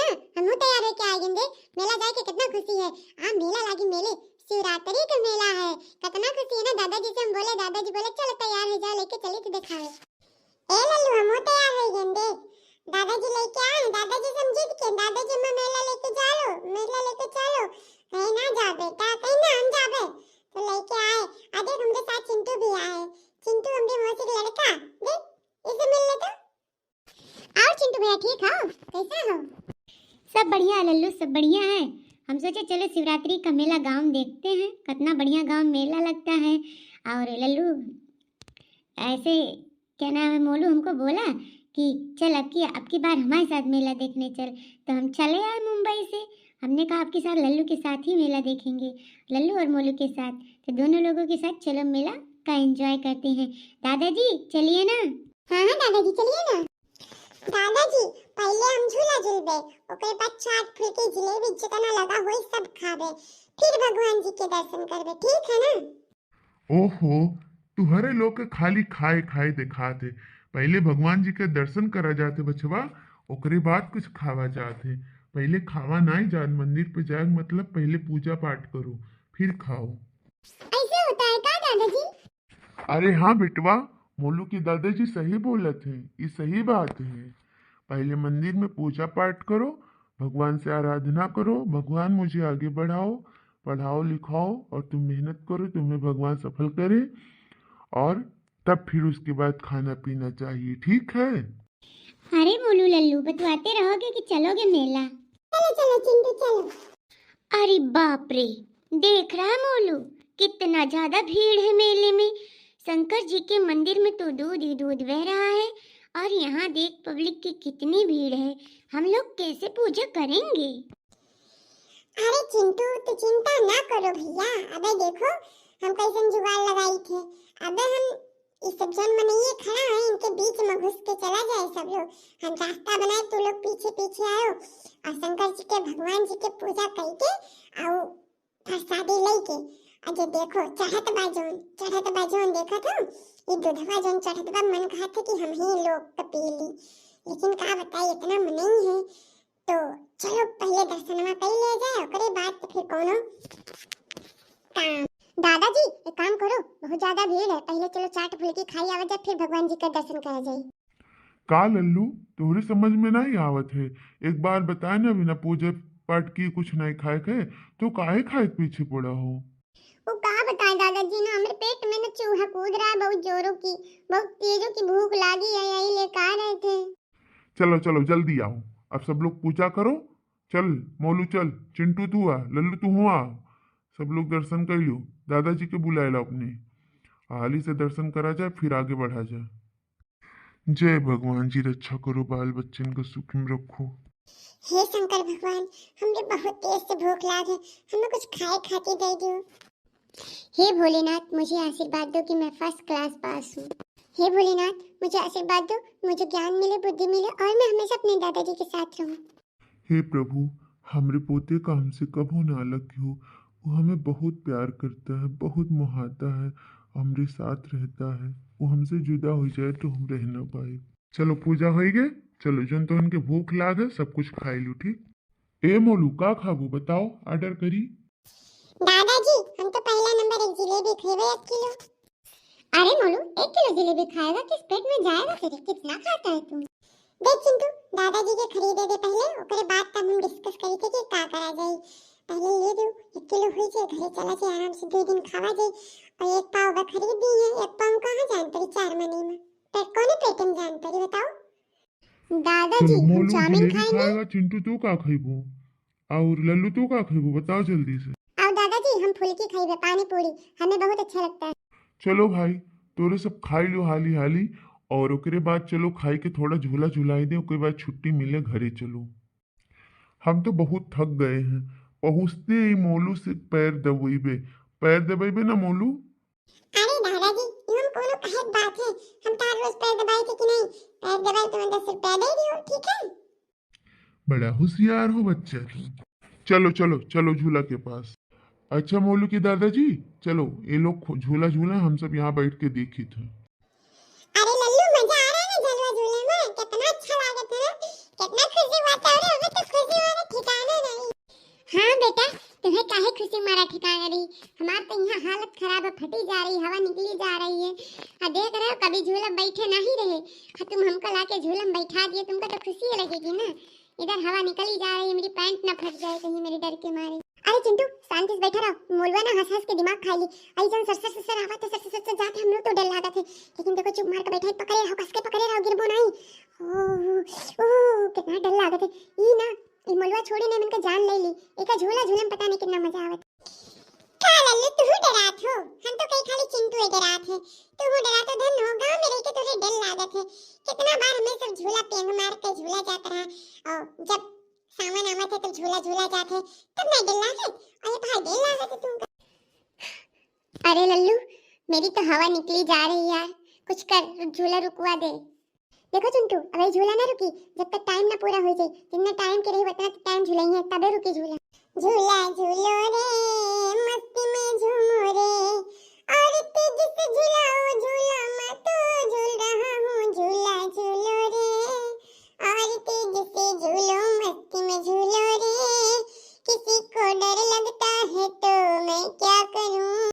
ना हम तैयार होके आ गेंगे। मेला जाए के कितना खुशी है। आ मेला लागी मेले शिवरात्रि का मेला है। कितना खुशी है ना। दादाजी से हम बोले, दादाजी बोले चलो तैयार हो जाओ, लेके चली तो दिखावे। ए लल्लू हम तैयार हो गेंगे। दादाजी लेके आए। दादाजी समझित के दादाजी में मेला लेके चलो, मेला लेके चलो। कहीं ना जा बेटा, कहीं ना हम जावे तो लेके आए। आ देख हमरे साथ चिंटू भी आए। चिंटू हमरे मौसी का लड़का, देख इसे मिल ले तो। और चिंटू भैया ठीक हो? कैसा हो? सब बढ़िया लल्लू, सब बढ़िया है। हम सोचे चलो शिवरात्रि का मेला गांव में देखते हैं, कितना बढ़िया गांव मेला लगता है। और लल्लू ऐसे क्या नाम है, मोलू हमको बोला कि चल अब की बार हमारे साथ मेला देखने चल, तो हम चले आए मुंबई से। हमने कहा आपके साथ लल्लू के साथ ही मेला देखेंगे, लल्लू और मोलू के साथ। तो दोनों लोगों के साथ चलो मेला का एंजॉय करते हैं। दादाजी चलिए ना। हाँ हाँ दादाजी चलिए ना। दादाजी पहले हम झूला झूलबे, ओकरे बाद चाट फुल्की जलेबी जितना लगा होई सब खाबे, फिर भगवान जी के दर्शन करबे, ठीक है ना? ओहो, तुहरे लोग के खाली खाए खाए दिखाते। पहले भगवान जी के दर्शन करा जाते बचवा, ओकरे बाद कुछ खावा जाते। पहले खावा नहीं जान, मंदिर पे जाए मतलब पहले पूजा पाठ करो फिर खाओ। ऐसे होता है का दादाजी? अरे हाँ बेटवा, मोलू के दादाजी सही बोले थे, ये सही बात है। पहले मंदिर में पूजा पाठ करो, भगवान से आराधना करो, भगवान मुझे आगे बढ़ाओ, पढ़ाओ लिखाओ और तुम मेहनत करो, तुम्हें भगवान सफल करे, और तब फिर उसके बाद खाना पीना चाहिए, ठीक है? अरे मोलू लल्लू बतवाते रहोगे कि चलोगे मेला? चलो चलो चिंटू चलो। अरे बाप रे, देख रहा है मोलू कितना ज्यादा भीड़ है मेले में। शंकर जी के मंदिर में तो दूध ही दूध बह रहा है, और यहाँ देख पब्लिक की कितनी भीड़ है। हम लोग कैसे पूजा करेंगे? अरे चिंटू तो चिंता ना करो भैया। अबे देखो हम कैसे जुगाड़ लगाई थे। अबे हम इस सब जन मनइए खड़ा है, इनके बीच में घुस के चला जाए सब लोग। हम रास्ता बनाए, तू लोग पीछे पीछे आओ और शंकर जी के भगवान जी के पूजा करके आओ प्रसादी लेके। अजय देखो चढ़त बाजोन देखा था, ये दूधवा जोन चढ़त बा, मन कहा था कि हम ही लोग का पी ली, लेकिन का बताए इतना मन नहीं है। तो चलो पहले दर्शनमा कर ले जाए, ओकरे बाद तो फिर कोनो काम। दादाजी एक काम करो, बहुत ज्यादा भीड़ है, पहले चलो चाट फुल्की खाई आवा जाए, फिर भगवान जी का दर्शन करा जाए। का लल्लू तोहरे समझ में नहीं आवत है? एक बार बताए ना, बिना पूजा पाठ की कुछ नहीं खाए थे तो काहे खाए के पीछे पड़ा हो? वो का बताए दादाजी ना, हमारे पेट में ना चूहा कूद रहा है बहुत जोरों की, बहुत तेजों की भूख लगी है, यही लेकर आ रहे थे। चलो चलो जल्दी आओ, अब सब लोग पूजा करो। चल मोलू चल, चिंटू तू आ, लल्लू तू हुआ, सब लोग दर्शन कर लो। दादाजी के बुलाए ला अपने, हाली से दर्शन करा जाए फिर आगे बढ़ा जाए। जय भगवान जी, रक्षा करो बाल बच्चन को सुख में रखो। हे शंकर भगवान, हमरे बहुत तेज से भूख लाग है, हमें कुछ खाए खाते दे दो। हे भोलेनाथ मुझे आशीर्वाद दो कि मैं फर्स्ट क्लास पास हूँ। हे भोलेनाथ मुझे आशीर्वाद दो, मुझे ज्ञान मिले, बुद्धि मिले और मैं हमेशा अपने दादाजी के साथ रहूँ। हे प्रभु, हमरे पोते का हमसे कबो ना अलग हो, वो हमें बहुत प्यार करता है, बहुत मोहाता है, हमरे साथ रहता है। वो हमसे जुदा हो जाए तो हम रह ना पाए। चलो पूजा हो गए, चलो जन तो उनके भूख लागे सब कुछ खाई लो, ठीक? ए मोलू का खाबू बताओ, ऑर्डर करी। दादाजी हम तो पहला नंबर एक जिलेबी खेवे 1 किलो। अरे मोलू 1 किलो जिलेबी खाएगा किस पेट में जाएगा? फिर कितना खाता है तू? देख चिंटू, दादाजी के खरीदे दे पहले, ओकरे बाद तब हम डिस्कस करी थे कि का करा जाए। पहले ये दो 1 किलो हुई जाए, घरे चला जाए, आराम से 2 दिन खावा जाए। और 1 पाव का खरीद दी है, 1 पाव कहाँ जानते रही 4 महीने में पेट कोने पेट में जानते रही बताओ। दादाजी चलो हम मोलू चाउमीन जिलेबी खाएंगे। खाएगा, चिंटू तू का खाइबो और लल्लू तू का खाइबो, बताओ जल्दी से। और दादाजी हम फुल्की खाइबे, पानी पूरी हमें बहुत अच्छा लगता है। चलो भाई तोरे सब खाई लो हाली हाली, और ओकरे बाद चलो खाई के थोड़ा झूला झुलाई दे, ओकरे बाद छुट्टी मिले घरे चलो। हम तो बहुत थक गए हैं, पहुँचते ही मोलू से पैर दबेबे ना मोलू। अरे दादाजी ये हम कोनो कहत बात है, हम तार रोज पैर दबाए थे कि नहीं? पैर दबाए तो मैं 10 रुपया दे दियो, ठीक है? बड़ा होशियार हो बच्चा तू। चलो चलो चलो झूला के पास। अच्छा मोलू के दादाजी चलो, ये लोग झूला झूला, हम सब यहाँ बैठ के देखी थे। अरे लल्लू मजा आ रहा है ना झलवा झूले में? कितना अच्छा लागत है ना, कितना खुशी हुआ था। अरे हमें तो खुशी तो खुशी ही लगेगी ना। इधर हवा निकल ही जा रही है, मेरी पैंट ना फट जाए कहीं मेरे डर के मारे। अरे चिंटू शांति से बैठा रहो, मोलवा ना हंस हंस के दिमाग खा ली। आई जन सर सर सर आवा तो सर सर सर जाते हम लोग तो डर लगा थे, लेकिन देखो चुप मार के बैठा है, पकड़े रहो, कस के पकड़े रहो, गिरबो नहीं। ओह कितना डर लगा थे। ई ना ई मोलवा छोड़ी ने इनका जान ले ली। एका झूला झूले में पता नहीं कितना मजा आवत। का लल्लू तू डरात हो, हम तो कहीं खाली चिंटू ही डरात है। तू डरात हो धन हो, गांव में रह के तुझे डर लागत है। कितना बार हमें सब झूला पेंग मार के झूला जाता रहा, और जब सामान आवा थे तब झूला झूला जाते तब नहीं डर लागे, और ये भाई डर लागत है तुमका। अरे लल्लू मेरी तो हवा निकली जा रही यार, कुछ कर, झूला रुकवा दे। देखो चिंटू अब ये झूला ना रुकी जब तक टाइम ना पूरा हो जाए। जितना टाइम के रही उतना टाइम झूलाई है तबे रुकी झूला। झूला झूलो रे